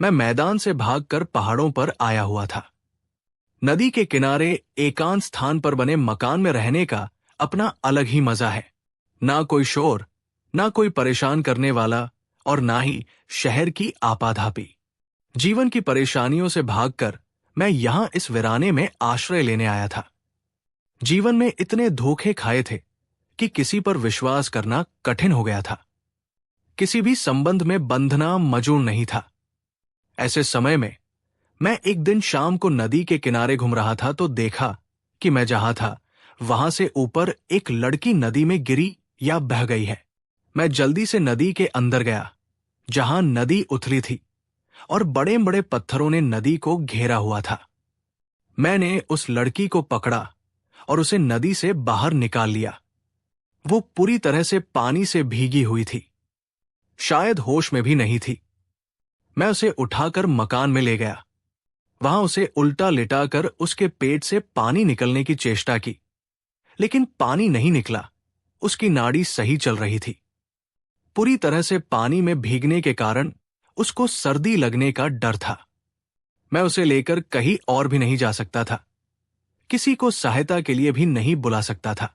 मैं मैदान से भागकर पहाड़ों पर आया हुआ था। नदी के किनारे एकांत स्थान पर बने मकान में रहने का अपना अलग ही मजा है। ना कोई शोर, ना कोई परेशान करने वाला, और ना ही शहर की आपाधापी। जीवन की परेशानियों से भागकर मैं यहां इस वीराने में आश्रय लेने आया था। जीवन में इतने धोखे खाए थे कि किसी पर विश्वास करना कठिन हो गया था। किसी भी संबंध में बंधना मंजूर नहीं था। ऐसे समय में मैं एक दिन शाम को नदी के किनारे घूम रहा था तो देखा कि मैं जहां था वहां से ऊपर एक लड़की नदी में गिरी या बह गई है। मैं जल्दी से नदी के अंदर गया, जहां नदी उथली थी और बड़े बड़े पत्थरों ने नदी को घेरा हुआ था। मैंने उस लड़की को पकड़ा और उसे नदी से बाहर निकाल लिया। वो पूरी तरह से पानी से भीगी हुई थी, शायद होश में भी नहीं थी। मैं उसे उठाकर मकान में ले गया। वहां उसे उल्टा लिटाकर उसके पेट से पानी निकलने की चेष्टा की, लेकिन पानी नहीं निकला। उसकी नाड़ी सही चल रही थी। पूरी तरह से पानी में भीगने के कारण उसको सर्दी लगने का डर था। मैं उसे लेकर कहीं और भी नहीं जा सकता था। किसी को सहायता के लिए भी नहीं बुला सकता था।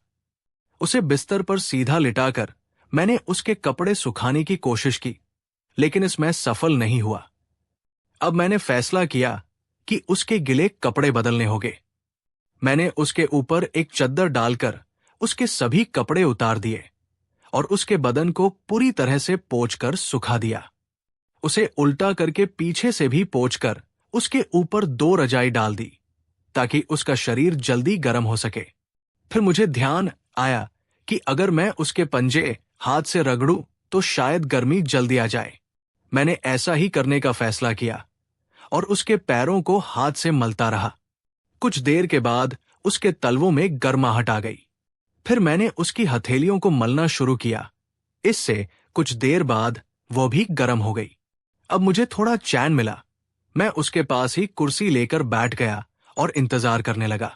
उसे बिस्तर पर सीधा लिटाकर मैंने उसके कपड़े सुखाने की कोशिश की, लेकिन इसमें सफल नहीं हुआ। अब मैंने फैसला किया कि उसके गिले कपड़े बदलने होंगे। मैंने उसके ऊपर एक चद्दर डालकर उसके सभी कपड़े उतार दिए और उसके बदन को पूरी तरह से पोंछकर सुखा दिया। उसे उल्टा करके पीछे से भी पोंछकर उसके ऊपर 2 रजाई डाल दी, ताकि उसका शरीर जल्दी गर्म हो सके। फिर मुझे ध्यान आया कि अगर मैं उसके पंजे हाथ से रगड़ूं तो शायद गर्मी जल्दी आ जाए। मैंने ऐसा ही करने का फैसला किया और उसके पैरों को हाथ से मलता रहा। कुछ देर के बाद उसके तलवों में गर्माहट आ गई। फिर मैंने उसकी हथेलियों को मलना शुरू किया। इससे कुछ देर बाद वो भी गर्म हो गई। अब मुझे थोड़ा चैन मिला। मैं उसके पास ही कुर्सी लेकर बैठ गया और इंतजार करने लगा।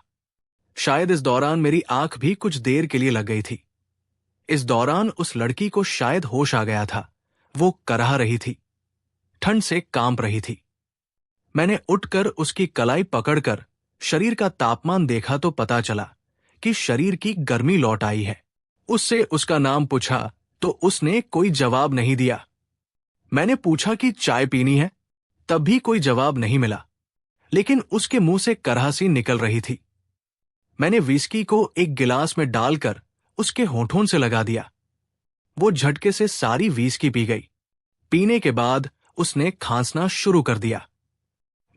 शायद इस दौरान मेरी आंख भी कुछ देर के लिए लग गई थी। इस दौरान उस लड़की को शायद होश आ गया था। वो कराह रही थी, ठंड से कांप रही थी। मैंने उठकर उसकी कलाई पकड़कर शरीर का तापमान देखा तो पता चला कि शरीर की गर्मी लौट आई है। उससे उसका नाम पूछा तो उसने कोई जवाब नहीं दिया। मैंने पूछा कि चाय पीनी है, तब भी कोई जवाब नहीं मिला, लेकिन उसके मुंह से कराहसी निकल रही थी। मैंने विस्की को एक गिलास में डालकर उसके होठों से लगा दिया। वो झटके से सारी विस्की पी गई। पीने के बाद उसने खांसना शुरू कर दिया।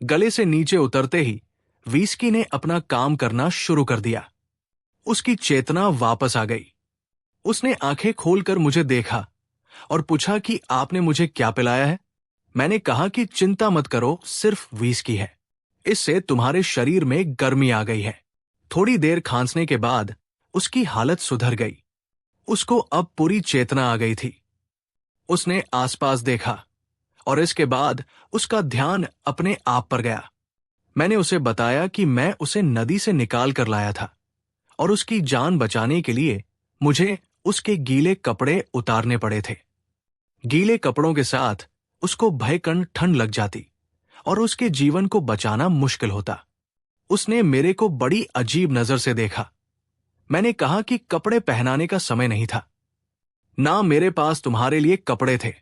गले से नीचे उतरते ही विस्की ने अपना काम करना शुरू कर दिया। उसकी चेतना वापस आ गई। उसने आंखें खोलकर मुझे देखा और पूछा कि आपने मुझे क्या पिलाया है। मैंने कहा कि चिंता मत करो, सिर्फ विस्की है। इससे तुम्हारे शरीर में गर्मी आ गई है। थोड़ी देर खांसने के बाद उसकी हालत सुधर गई। उसको अब पूरी चेतना आ गई थी। उसने आसपास देखा और इसके बाद उसका ध्यान अपने आप पर गया। मैंने उसे बताया कि मैं उसे नदी से निकाल कर लाया था और उसकी जान बचाने के लिए मुझे उसके गीले कपड़े उतारने पड़े थे। गीले कपड़ों के साथ उसको भयंकर ठंड लग जाती और उसके जीवन को बचाना मुश्किल होता। उसने मेरे को बड़ी अजीब नजर से देखा। मैंने कहा कि कपड़े पहनाने का समय नहीं था, ना मेरे पास तुम्हारे लिए कपड़े थे।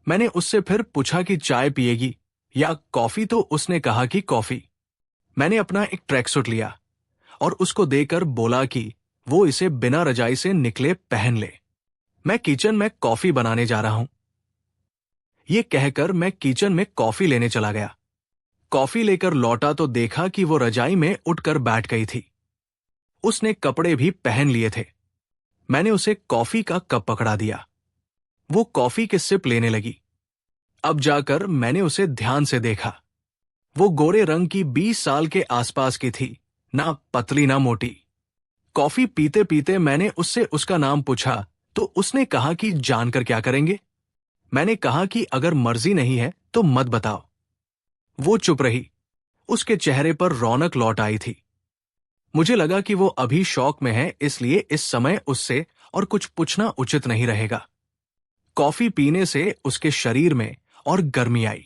मैंने उससे फिर पूछा कि चाय पिएगी या कॉफी, तो उसने कहा कि कॉफी। मैंने अपना एक ट्रैकसूट लिया और उसको देकर बोला कि वो इसे बिना रजाई से निकले पहन ले। मैं किचन में कॉफी बनाने जा रहा हूं। ये कहकर मैं किचन में कॉफी लेने चला गया। कॉफी लेकर लौटा तो देखा कि वो रजाई में उठकर बैठ गई थी। उसने कपड़े भी पहन लिए थे। मैंने उसे कॉफी का कप पकड़ा दिया। वो कॉफी के सिप लेने लगी। अब जाकर मैंने उसे ध्यान से देखा। वो गोरे रंग की 20 साल के आसपास की थी, ना पतली ना मोटी। कॉफी पीते पीते मैंने उससे उसका नाम पूछा तो उसने कहा कि जानकर क्या करेंगे। मैंने कहा कि अगर मर्जी नहीं है तो मत बताओ। वो चुप रही। उसके चेहरे पर रौनक लौट आई थी। मुझे लगा कि वो अभी शौक में है, इसलिए इस समय उससे और कुछ पूछना उचित नहीं रहेगा। कॉफी पीने से उसके शरीर में और गर्मी आई।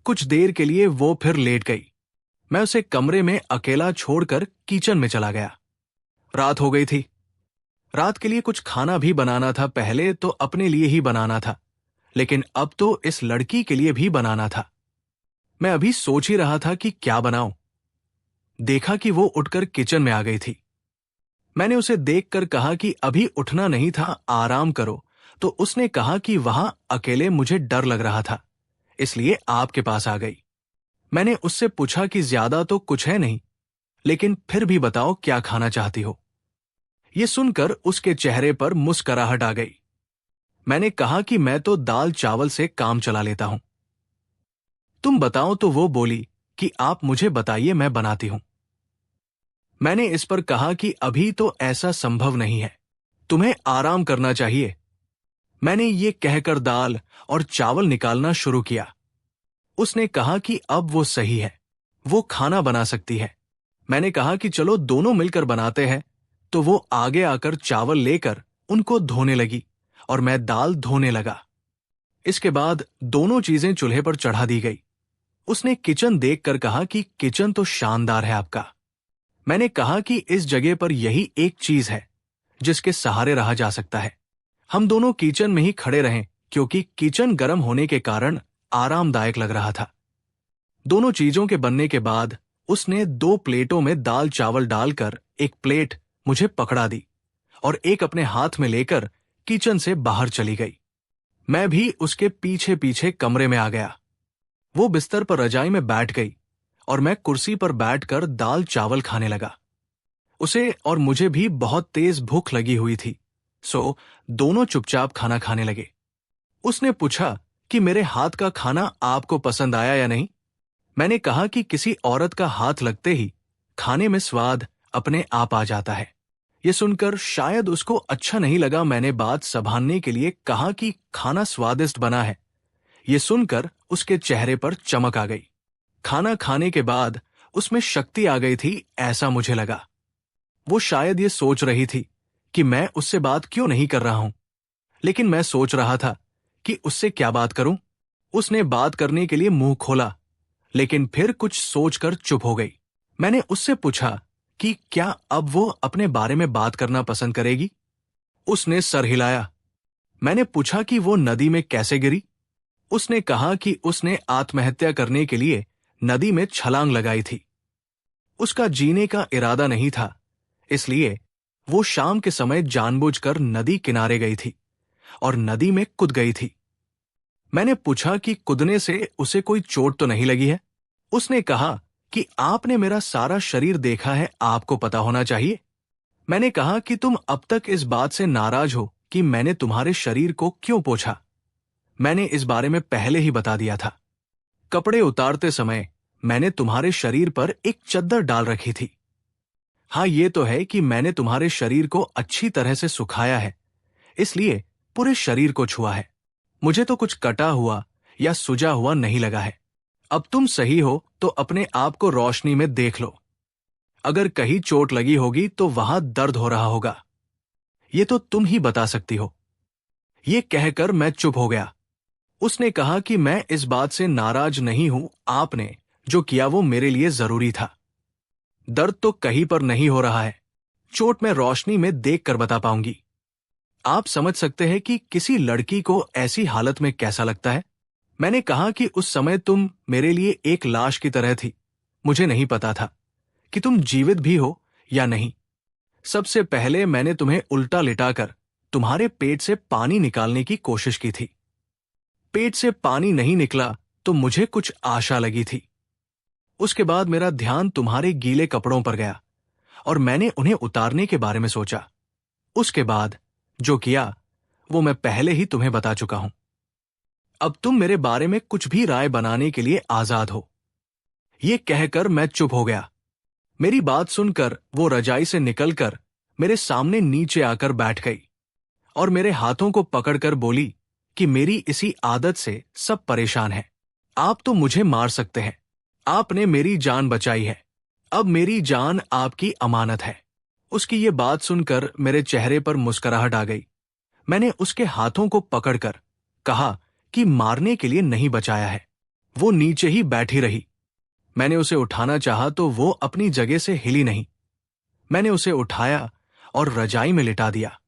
कुछ देर के लिए वो फिर लेट गई। मैं उसे कमरे में अकेला छोड़कर किचन में चला गया। रात हो गई थी। रात के लिए कुछ खाना भी बनाना था। पहले तो अपने लिए ही बनाना था, लेकिन अब तो इस लड़की के लिए भी बनाना था। मैं अभी सोच ही रहा था कि क्या बनाऊं। देखा कि वो उठकर किचन में आ गई थी। मैंने उसे देखकर कहा कि अभी उठना नहीं था, आराम करो। तो उसने कहा कि वहां अकेले मुझे डर लग रहा था, इसलिए आपके पास आ गई। मैंने उससे पूछा कि ज्यादा तो कुछ है नहीं, लेकिन फिर भी बताओ क्या खाना चाहती हो। ये सुनकर उसके चेहरे पर मुस्कुराहट आ गई। मैंने कहा कि मैं तो दाल चावल से काम चला लेता हूं। तुम बताओ। तो वो बोली कि आप मुझे बताइए, मैं बनाती हूं। मैंने इस पर कहा कि अभी तो ऐसा संभव नहीं है, तुम्हें आराम करना चाहिए। मैंने ये कहकर दाल और चावल निकालना शुरू किया। उसने कहा कि अब वो सही है, वो खाना बना सकती है। मैंने कहा कि चलो दोनों मिलकर बनाते हैं। तो वो आगे आकर चावल लेकर उनको धोने लगी और मैं दाल धोने लगा। इसके बाद दोनों चीजें चूल्हे पर चढ़ा दी गई। उसने किचन देखकर कहा कि किचन तो शानदार है आपका। मैंने कहा कि इस जगह पर यही एक चीज है जिसके सहारे रहा जा सकता है। हम दोनों किचन में ही खड़े रहें, क्योंकि किचन गर्म होने के कारण आरामदायक लग रहा था। दोनों चीजों के बनने के बाद उसने 2 प्लेटों में दाल चावल डालकर एक प्लेट मुझे पकड़ा दी और एक अपने हाथ में लेकर किचन से बाहर चली गई। मैं भी उसके पीछे पीछे कमरे में आ गया। वो बिस्तर पर रजाई में बैठ गई और मैं कुर्सी पर बैठकर दाल चावल खाने लगा। उसे और मुझे भी बहुत तेज भूख लगी हुई थी, सो दोनों चुपचाप खाना खाने लगे। उसने पूछा कि मेरे हाथ का खाना आपको पसंद आया या नहीं। मैंने कहा कि किसी औरत का हाथ लगते ही खाने में स्वाद अपने आप आ जाता है। ये सुनकर शायद उसको अच्छा नहीं लगा। मैंने बात संभालने के लिए कहा कि खाना स्वादिष्ट बना है। ये सुनकर उसके चेहरे पर चमक आ गई। खाना खाने के बाद उसमें शक्ति आ गई थी, ऐसा मुझे लगा। वो शायद ये सोच रही थी कि मैं उससे बात क्यों नहीं कर रहा हूं, लेकिन मैं सोच रहा था कि उससे क्या बात करूं। उसने बात करने के लिए मुंह खोला, लेकिन फिर कुछ सोचकर चुप हो गई। मैंने उससे पूछा कि क्या अब वो अपने बारे में बात करना पसंद करेगी। उसने सर हिलाया। मैंने पूछा कि वो नदी में कैसे गिरी। उसने कहा कि उसने आत्महत्या करने के लिए नदी में छलांग लगाई थी। उसका जीने का इरादा नहीं था, इसलिए वो शाम के समय जानबूझकर नदी किनारे गई थी और नदी में कूद गई थी। मैंने पूछा कि कूदने से उसे कोई चोट तो नहीं लगी है। उसने कहा कि आपने मेरा सारा शरीर देखा है, आपको पता होना चाहिए। मैंने कहा कि तुम अब तक इस बात से नाराज हो कि मैंने तुम्हारे शरीर को क्यों पोंछा। मैंने इस बारे में पहले ही बता दिया था। कपड़े उतारते समय मैंने तुम्हारे शरीर पर एक चद्दर डाल रखी थी। हाँ, ये तो है कि मैंने तुम्हारे शरीर को अच्छी तरह से सुखाया है, इसलिए पूरे शरीर को छुआ है। मुझे तो कुछ कटा हुआ या सुजा हुआ नहीं लगा है। अब तुम सही हो तो अपने आप को रोशनी में देख लो। अगर कहीं चोट लगी होगी तो वहां दर्द हो रहा होगा, ये तो तुम ही बता सकती हो। ये कहकर मैं चुप हो गया। उसने कहा कि मैं इस बात से नाराज नहीं हूं, आपने जो किया वो मेरे लिए जरूरी था। दर्द तो कहीं पर नहीं हो रहा है, चोट मैं रोशनी में देख कर बता पाऊंगी। आप समझ सकते हैं कि किसी लड़की को ऐसी हालत में कैसा लगता है। मैंने कहा कि उस समय तुम मेरे लिए एक लाश की तरह थी। मुझे नहीं पता था कि तुम जीवित भी हो या नहीं। सबसे पहले मैंने तुम्हें उल्टा लिटाकर तुम्हारे पेट से पानी निकालने की कोशिश की थी। पेट से पानी नहीं निकला तो मुझे कुछ आशा लगी थी। उसके बाद मेरा ध्यान तुम्हारे गीले कपड़ों पर गया और मैंने उन्हें उतारने के बारे में सोचा। उसके बाद जो किया वो मैं पहले ही तुम्हें बता चुका हूं। अब तुम मेरे बारे में कुछ भी राय बनाने के लिए आजाद हो। ये कहकर मैं चुप हो गया। मेरी बात सुनकर वो रजाई से निकलकर मेरे सामने नीचे आकर बैठ गई और मेरे हाथों को पकड़कर बोली कि मेरी इसी आदत से सब परेशान हैं। आप तो मुझे मार सकते हैं, आपने मेरी जान बचाई है, अब मेरी जान आपकी अमानत है। उसकी ये बात सुनकर मेरे चेहरे पर मुस्कुराहट आ गई। मैंने उसके हाथों को पकड़कर कहा कि मारने के लिए नहीं बचाया है, वो नीचे ही बैठी रही। मैंने उसे उठाना चाहा तो वो अपनी जगह से हिली नहीं। मैंने उसे उठाया और रजाई में लिटा दिया।